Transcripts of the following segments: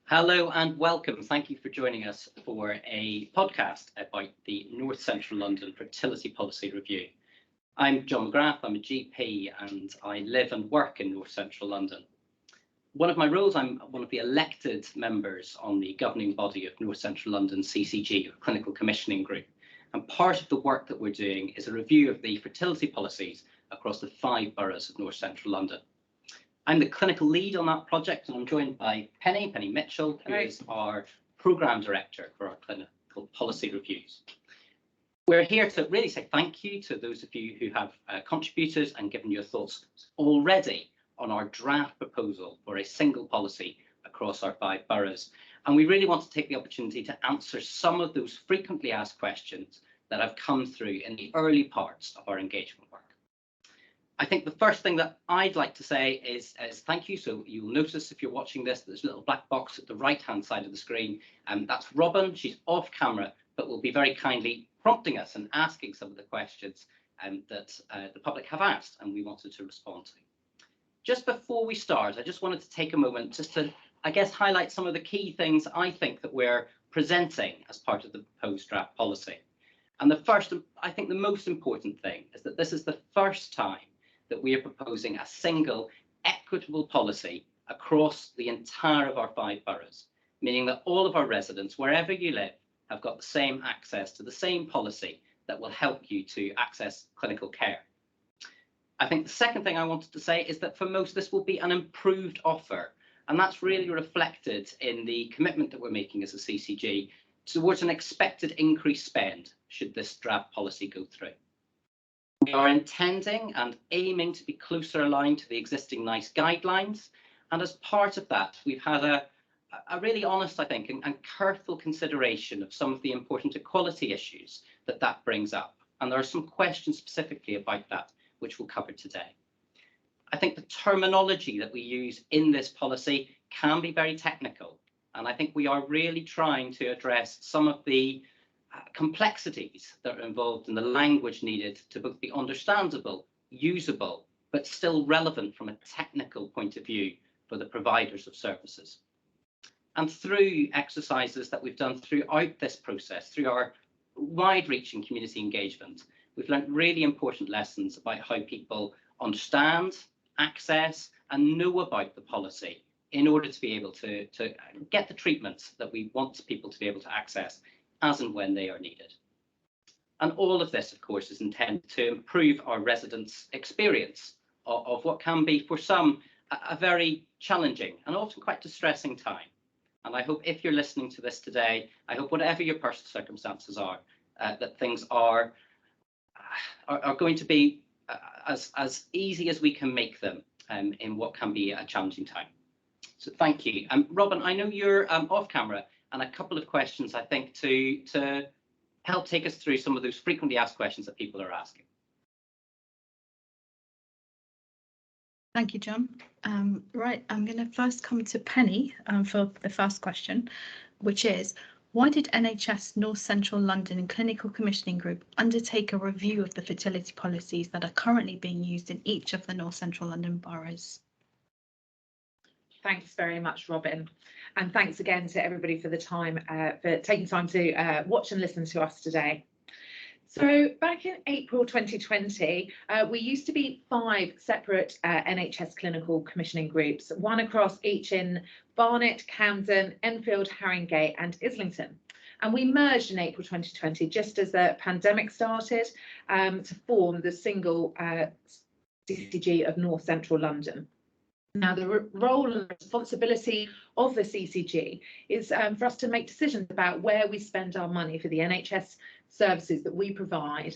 Hello and welcome. Thank you for joining us for a podcast about the North Central London Fertility Policy Review. I'm John McGrath, I'm a GP and I live and work in North Central London. One of my roles, I'm one of the elected members on the governing body of North Central London CCG, or Clinical Commissioning Group. And part of the work that we're doing is a review of the fertility policies across the 5 boroughs of North Central London. I'm the clinical lead on that project, and I'm joined by Penny Mitchell, who is our programme director for our clinical policy reviews. We're here to really say thank you to those of you who have contributed and given your thoughts already on our draft proposal for a single policy across our 5 boroughs. And we really want to take the opportunity to answer some of those frequently asked questions that have come through in the early parts of our engagement work. I think the first thing that I'd like to say is thank you. So you'll notice if you're watching this, there's a little black box at the right-hand side of the screen, and that's Robin. She's off camera, but will be very kindly prompting us and asking some of the questions that the public have asked, and we wanted to respond to. Just before we start, I just wanted to take a moment just to, I guess, highlight some of the key things I think that we're presenting as part of the proposed draft policy. And the first, I think the most important thing is that this is the first time that we are proposing a single equitable policy across the entire of our 5 boroughs, meaning that all of our residents, wherever you live, have got the same access to the same policy that will help you to access clinical care. I think the second thing I wanted to say is that for most, this will be an improved offer, and that's really reflected in the commitment that we're making as a CCG towards an expected increased spend should this draft policy go through. We are intending and aiming to be closer aligned to the existing NICE guidelines, and as part of that, we've had a really honest, I think, and careful consideration of some of the important equality issues that brings up, and there are some questions specifically about that which we'll cover today. I think the terminology that we use in this policy can be very technical, and I think we are really trying to address some of the complexities that are involved in the language needed to both be understandable, usable, but still relevant from a technical point of view for the providers of services. And through exercises that we've done throughout this process, through our wide-reaching community engagement, we've learned really important lessons about how people understand, access, and know about the policy in order to be able to get the treatments that we want people to be able to access as and when they are needed. And all of this, of course, is intended to improve our residents' experience of what can be, for some, a very challenging and often quite distressing time. And I hope if you're listening to this today, I hope whatever your personal circumstances are, that things are going to be as easy as we can make them in what can be a challenging time. So thank you. Robin, I know you're off camera, and a couple of questions, I think, to help take us through some of those frequently asked questions that people are asking. Thank you, John. Right, I'm going to first come to Penny for the first question, which is, why did NHS North Central London Clinical Commissioning Group undertake a review of the fertility policies that are currently being used in each of the North Central London boroughs? Thanks very much, Robin. And thanks again to everybody for the time, for taking time to watch and listen to us today. So back in April 2020, we used to be 5 separate NHS clinical commissioning groups, one across each in Barnet, Camden, Enfield, Haringey and Islington. And we merged in April 2020, just as the pandemic started, to form the single CCG of North Central London. Now, the role and responsibility of the CCG is for us to make decisions about where we spend our money for the NHS services that we provide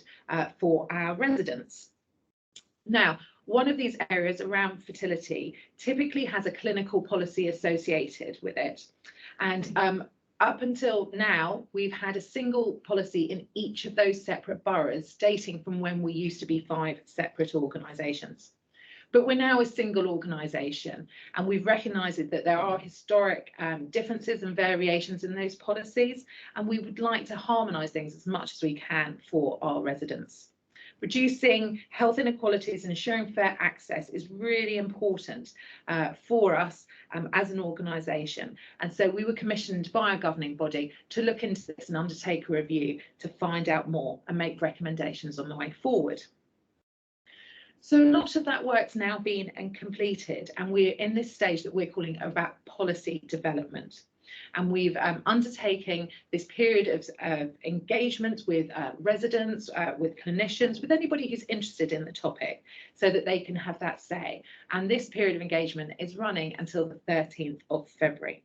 for our residents. Now, one of these areas around fertility typically has a clinical policy associated with it. And up until now, we've had a single policy in each of those separate boroughs, dating from when we used to be 5 separate organisations. But we're now a single organisation, and we've recognised that there are historic differences and variations in those policies, and we would like to harmonise things as much as we can for our residents. Reducing health inequalities and ensuring fair access is really important for us as an organisation. And so we were commissioned by our governing body to look into this and undertake a review to find out more and make recommendations on the way forward. So a lot of that work's now been completed, and we're in this stage that we're calling about policy development. And we've undertaken this period of engagement with residents, with clinicians, with anybody who's interested in the topic, so that they can have that say. And this period of engagement is running until the 13th of February.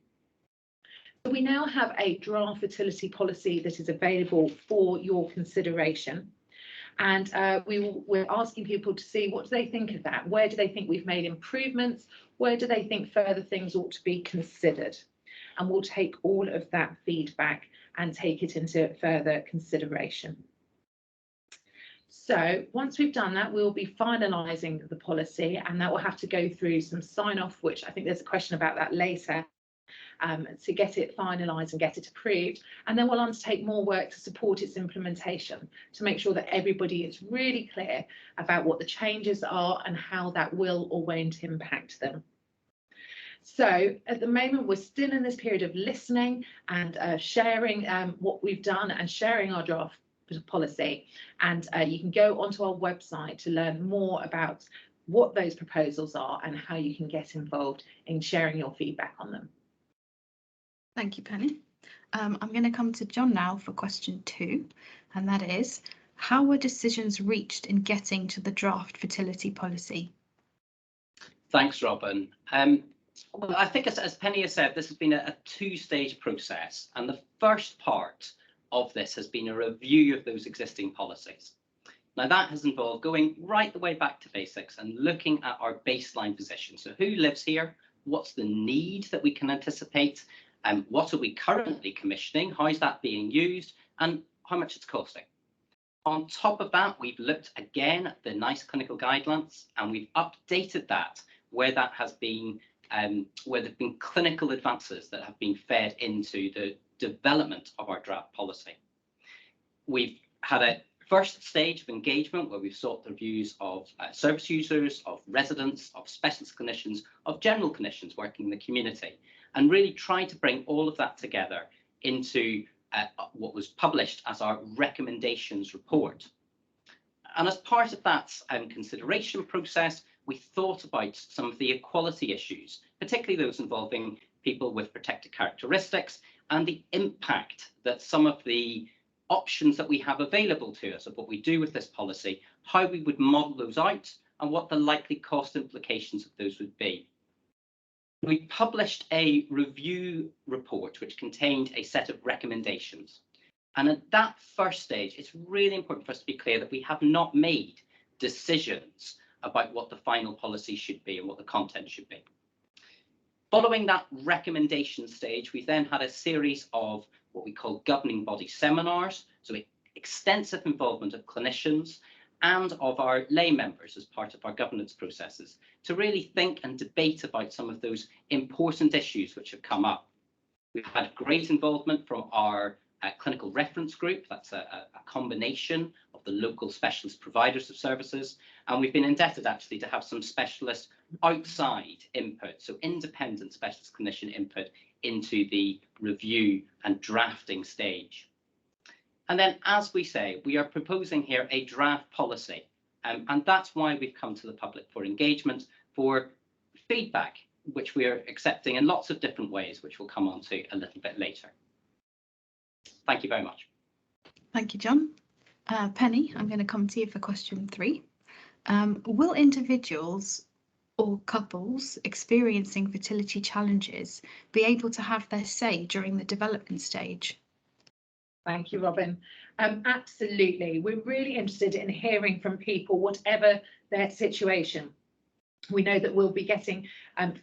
So we now have a draft fertility policy that is available for your consideration. And we're asking people to see what do they think of that, where do they think we've made improvements, where do they think further things ought to be considered. And we'll take all of that feedback and take it into further consideration. So once we've done that, we'll be finalising the policy, and that will have to go through some sign-off, which I think there's a question about that later, to get it finalised and get it approved. And then we'll undertake more work to support its implementation, to make sure that everybody is really clear about what the changes are and how that will or won't impact them. So at the moment, we're still in this period of listening and sharing what we've done and sharing our draft policy. And you can go onto our website to learn more about what those proposals are and how you can get involved in sharing your feedback on them. Thank you, Penny. I'm going to come to John now for question 2, and that is, how were decisions reached in getting to the draft fertility policy? Thanks, Robin. Well, I think as Penny has said, this has been a two-stage process, and the first part of this has been a review of those existing policies. Now, that has involved going right the way back to basics and looking at our baseline position. So who lives here? What's the need that we can anticipate? What are we currently commissioning? How is that being used? And how much it's costing? On top of that, we've looked again at the NICE clinical guidelines, and we've updated that where that has been, where there have been clinical advances that have been fed into the development of our draft policy. We've had a first stage of engagement where we've sought the views of service users, of residents, of specialist clinicians, of general clinicians working in the community, and really trying to bring all of that together into what was published as our recommendations report. And as part of that consideration process, we thought about some of the equality issues, particularly those involving people with protected characteristics, and the impact that some of the options that we have available to us of what we do with this policy, how we would model those out, and what the likely cost implications of those would be. We published a review report which contained a set of recommendations. And at that first stage, it's really important for us to be clear that we have not made decisions about what the final policy should be and what the content should be. Following that recommendation stage, we then had a series of what we call governing body seminars, so extensive involvement of clinicians and of our lay members as part of our governance processes to really think and debate about some of those important issues which have come up. We've had great involvement from our clinical reference group. That's a combination of the local specialist providers of services, and we've been indebted actually to have some specialist outside input, so independent specialist clinician input into the review and drafting stage. And then, as we say, we are proposing here a draft policy, and that's why we've come to the public for engagement, for feedback, which we are accepting in lots of different ways, which we'll come on to a little bit later. Thank you very much. Thank you, John. Penny, I'm going to come to you for question 3. Will individuals or couples experiencing fertility challenges be able to have their say during the development stage? Thank you, Robin. Absolutely. We're really interested in hearing from people, whatever their situation. We know that we'll be getting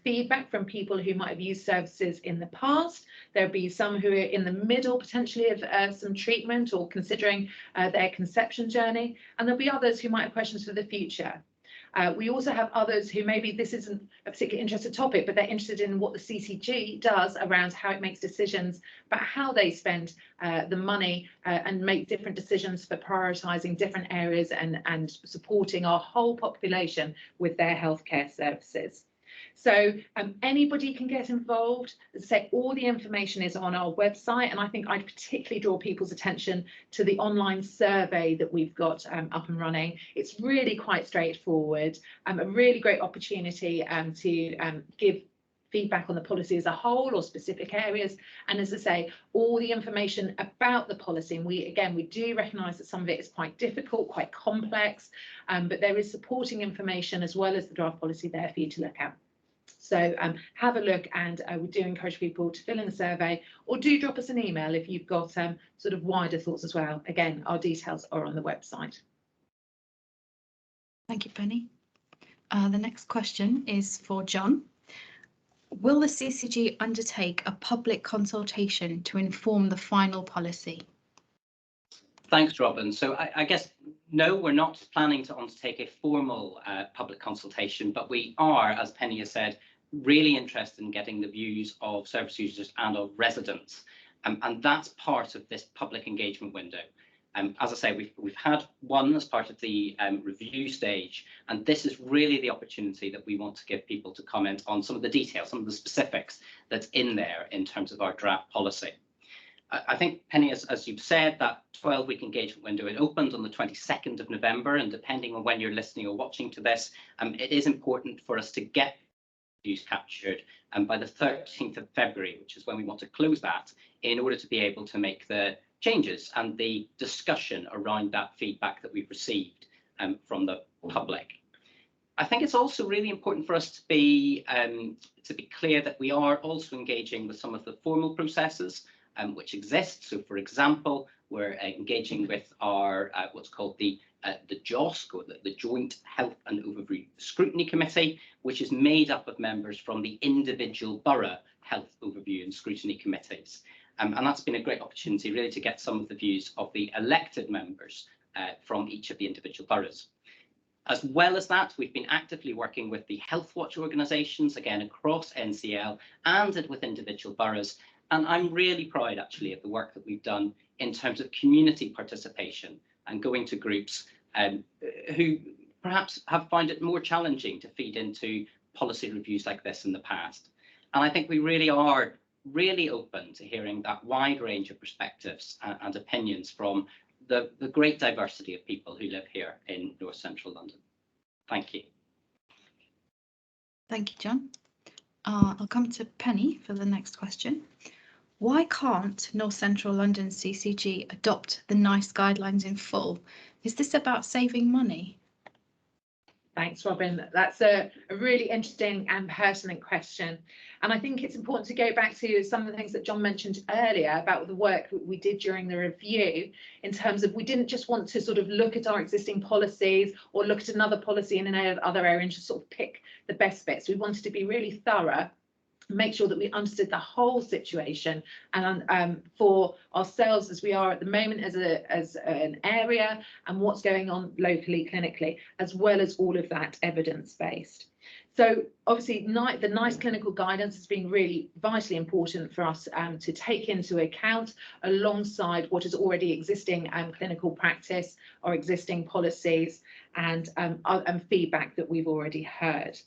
feedback from people who might have used services in the past. There'll be some who are in the middle potentially of some treatment or considering their conception journey, and there'll be others who might have questions for the future. We also have others who maybe this isn't a particularly interested topic, but they're interested in what the CCG does around how it makes decisions about how they spend the money and make different decisions for prioritising different areas and supporting our whole population with their healthcare services. So anybody can get involved. As I say, all the information is on our website, and I think I'd particularly draw people's attention to the online survey that we've got up and running. It's really quite straightforward, a really great opportunity to give feedback on the policy as a whole or specific areas. And as I say, all the information about the policy, and we do recognise that some of it is quite difficult, quite complex, but there is supporting information as well as the draft policy there for you to look at. So have a look, and we do encourage people to fill in the survey, or do drop us an email if you've got sort of wider thoughts as well. Again, our details are on the website. Thank you, Penny. The next question is for John. Will the CCG undertake a public consultation to inform the final policy? Thanks, Robin. So I guess, no, we're not planning to undertake a formal public consultation, but we are, as Penny has said, really interested in getting the views of service users and of residents. And that's part of this public engagement window. As I say, we've had one as part of the review stage, and this is really the opportunity that we want to give people to comment on some of the details, some of the specifics that's in there in terms of our draft policy. I think, Penny, as you've said, that 12-week engagement window, it opened on the 22nd of November, and depending on when you're listening or watching to this, it is important for us to get views captured by the 13th of February, which is when we want to close that, in order to be able to make the changes and the discussion around that feedback that we've received from the public. I think it's also really important for us to be clear that we are also engaging with some of the formal processes which exist. So, for example, we're engaging with our what's called the JOSC, or the Joint Health and Overview Scrutiny Committee, which is made up of members from the individual borough health overview and scrutiny committees. And that's been a great opportunity really to get some of the views of the elected members from each of the individual boroughs. As well as that, we've been actively working with the Health Watch organisations, again, across NCL and with individual boroughs. And I'm really proud, actually, of the work that we've done in terms of community participation and going to groups who perhaps have found it more challenging to feed into policy reviews like this in the past. And I think we really are really open to hearing that wide range of perspectives and opinions from the great diversity of people who live here in North Central London. Thank you. Thank you, John. I'll come to Penny for the next question. Why can't North Central London CCG adopt the NICE guidelines in full? Is this about saving money? Thanks, Robin. That's a really interesting and pertinent question. And I think it's important to go back to some of the things that John mentioned earlier about the work we did during the review, in terms of we didn't just want to sort of look at our existing policies or look at another policy in another area and just sort of pick the best bits. We wanted to be really thorough, make sure that we understood the whole situation, and for ourselves as we are at the moment as an area, and what's going on locally, clinically, as well as all of that evidence-based. So obviously the NICE clinical guidance has been really vitally important for us to take into account alongside what is already existing clinical practice or existing policies and feedback that we've already heard.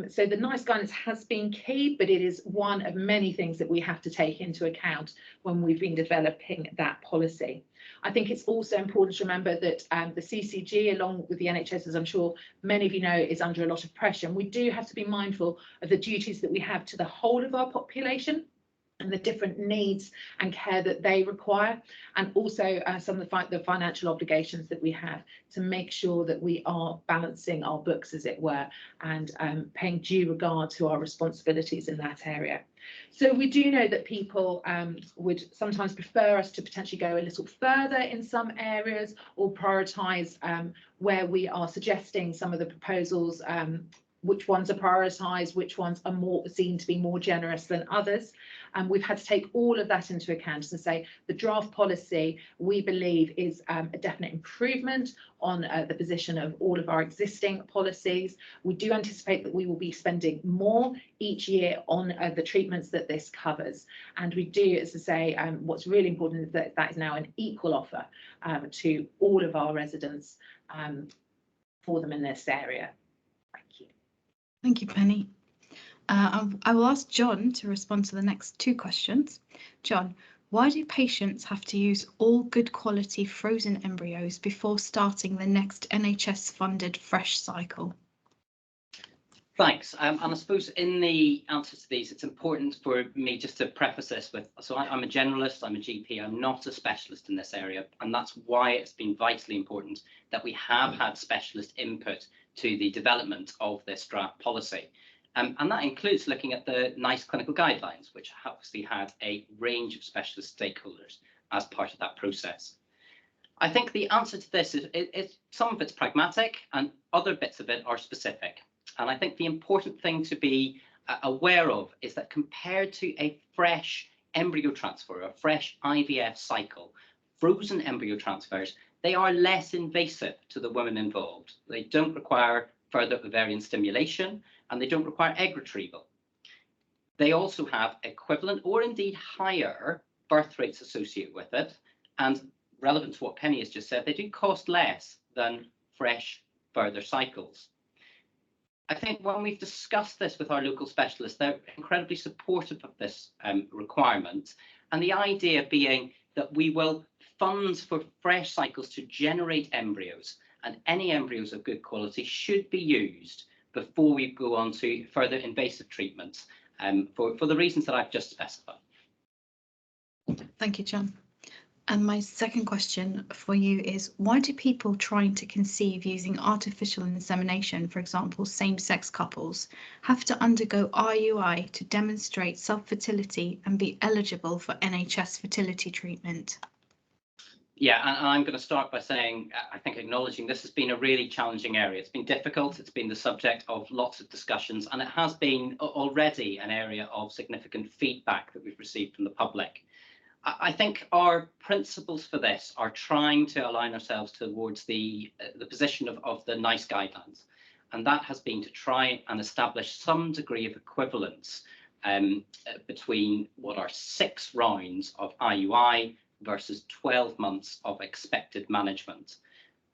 So the NICE guidance has been key, but it is one of many things that we have to take into account when we've been developing that policy. I think it's also important to remember that the CCG, along with the NHS, as I'm sure many of you know, is under a lot of pressure. And we do have to be mindful of the duties that we have to the whole of our population and the different needs and care that they require, and also some of the financial obligations that we have to make sure that we are balancing our books, as it were, and paying due regard to our responsibilities in that area. So we do know that people would sometimes prefer us to potentially go a little further in some areas, or prioritise where we are suggesting some of the proposals which ones are prioritised, which ones are more seen to be more generous than others. And we've had to take all of that into account and say the draft policy, we believe, is a definite improvement on the position of all of our existing policies. We do anticipate that we will be spending more each year on the treatments that this covers. And we do, as I say, what's really important is that that is now an equal offer to all of our residents for them in this area. Thank you. Thank you, Penny. I will ask John to respond to the next two questions. John, why do patients have to use all good quality frozen embryos before starting the next NHS funded fresh cycle? Thanks. And I suppose in the answer to these, it's important for me just to preface this with, so I'm a generalist, I'm a GP, I'm not a specialist in this area. And that's why it's been vitally important that we have had specialist input to the development of this draft policy. And that includes looking at the NICE clinical guidelines, which obviously had a range of specialist stakeholders as part of that process. I think the answer to this is some of it's pragmatic and other bits of it are specific. And I think the important thing to be aware of is that compared to a fresh embryo transfer, a fresh IVF cycle, frozen embryo transfers, they are less invasive to the woman involved. They don't require further ovarian stimulation and they don't require egg retrieval. They also have equivalent or indeed higher birth rates associated with it. And relevant to what Penny has just said, they do cost less than fresh further cycles. I think when we've discussed this with our local specialists, they're incredibly supportive of this requirement. And the idea being that we will fund for fresh cycles to generate embryos, and any embryos of good quality should be used before we go on to further invasive treatments for the reasons that I've just specified. Thank you, John. And my second question for you is, why do people trying to conceive using artificial insemination, for example, same-sex couples, have to undergo IUI to demonstrate self-fertility and be eligible for NHS fertility treatment? Yeah, and I'm going to start by saying, I think acknowledging this has been a really challenging area. It's been difficult, it's been the subject of lots of discussions, and it has been already an area of significant feedback that we've received from the public. I think our principles for this are trying to align ourselves towards the position of the NICE guidelines. And that has been to try and establish some degree of equivalence between what are 6 rounds of IUI versus 12 months of expected management.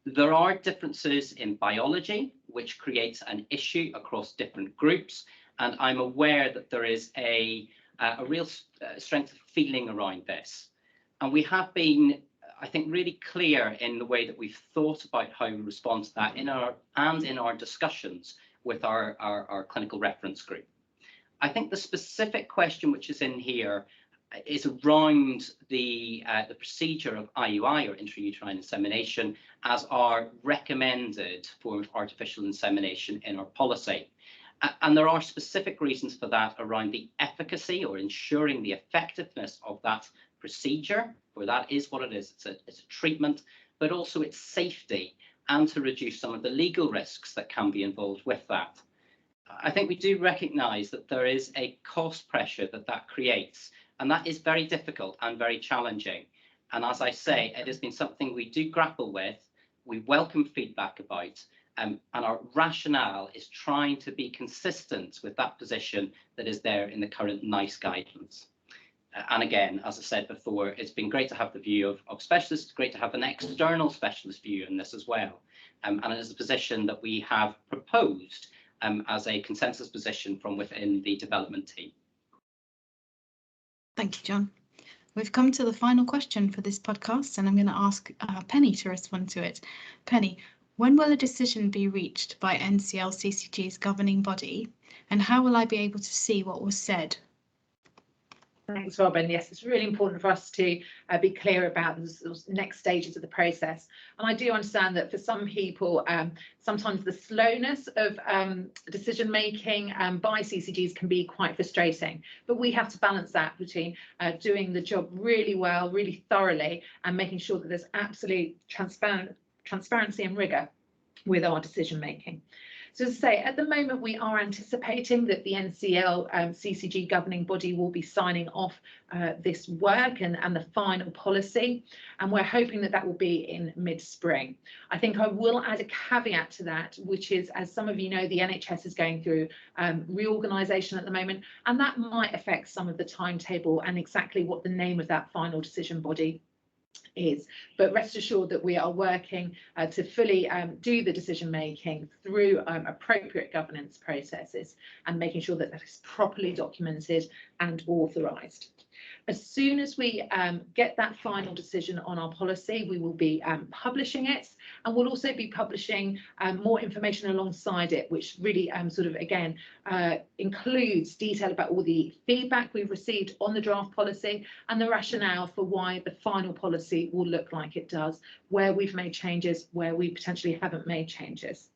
There are differences in biology, which creates an issue across different groups. And I'm aware that there is a real strength of feeling around this. And we have been, I think, really clear in the way that we've thought about how we respond to that in our discussions with our clinical reference group. I think the specific question which is in here is around the procedure of IUI, or intrauterine insemination, as are recommended for artificial insemination in our policy. And there are specific reasons for that around the efficacy or ensuring the effectiveness of that procedure, for that is what it is. It's a treatment, but also its safety, and to reduce some of the legal risks that can be involved with that. I think we do recognise that there is a cost pressure that creates, and that is very difficult and very challenging. And as I say, it has been something we do grapple with, we welcome feedback about, and our rationale is trying to be consistent with that position that is there in the current NICE guidance. And again, as I said before, it's been great to have the view of specialists, great to have an external specialist view in this as well. And it is a position that we have proposed as a consensus position from within the development team. Thank you, John. We've come to the final question for this podcast, and I'm going to ask Penny to respond to it. Penny, when will a decision be reached by NCL CCG's governing body, and how will I be able to see what was said? Thanks, Robin. Yes, it's really important for us to be clear about those next stages of the process. And I do understand that for some people, sometimes the slowness of decision making by CCGs can be quite frustrating. But we have to balance that between doing the job really well, really thoroughly, and making sure that there's absolute transparency and rigour with our decision making. So as I say, at the moment, we are anticipating that the NCL CCG governing body will be signing off this work and the final policy, and we're hoping that that will be in mid-spring. I think I will add a caveat to that, which is, as some of you know, the NHS is going through reorganisation at the moment, and that might affect some of the timetable and exactly what the name of that final decision body is. But rest assured that we are working to fully do the decision making through appropriate governance processes and making sure that that is properly documented and authorised. As soon as we get that final decision on our policy, we will be publishing it, and we'll also be publishing more information alongside it, which really sort of, again, includes detail about all the feedback we've received on the draft policy and the rationale for why the final policy will look like it does, where we've made changes, where we potentially haven't made changes.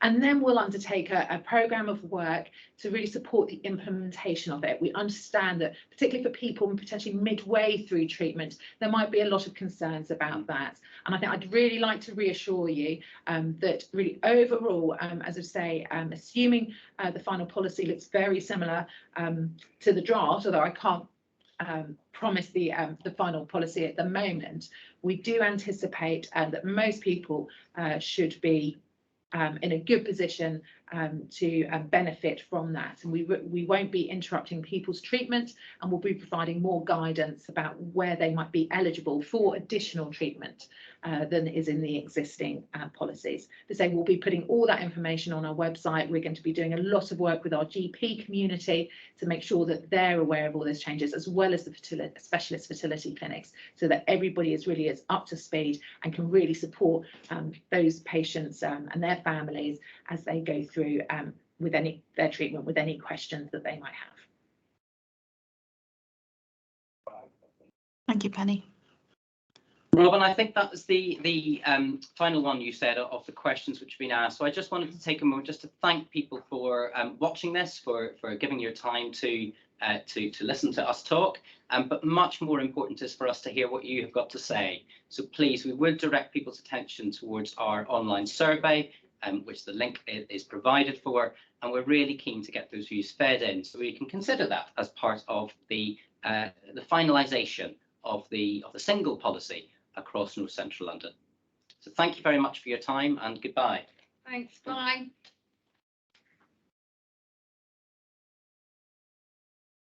And then we'll undertake a programme of work to really support the implementation of it. We understand that, particularly for people potentially midway through treatment, there might be a lot of concerns about that. And I think I'd really like to reassure you that really overall, as I say, assuming the final policy looks very similar to the draft, although I can't promise the final policy at the moment, we do anticipate that most people should be in a good position to benefit from that, and we won't be interrupting people's treatment, and we'll be providing more guidance about where they might be eligible for additional treatment than is in the existing policies. To say, we'll be putting all that information on our website. We're going to be doing a lot of work with our GP community to make sure that they're aware of all those changes, as well as the specialist fertility clinics, so that everybody is really up to speed and can really support those patients and their families as they go through with their treatment, with any questions that they might have. Thank you, Penny. Robin, I think that was the final one you said of the questions which have been asked. So I just wanted to take a moment just to thank people for watching this, for giving your time to listen to us talk. But much more important is for us to hear what you have got to say. So please, we would direct people's attention towards our online survey, which the link is provided for, and we're really keen to get those views fed in so we can consider that as part of the finalisation of the single policy across North Central London. So thank you very much for your time, and goodbye. Thanks, bye.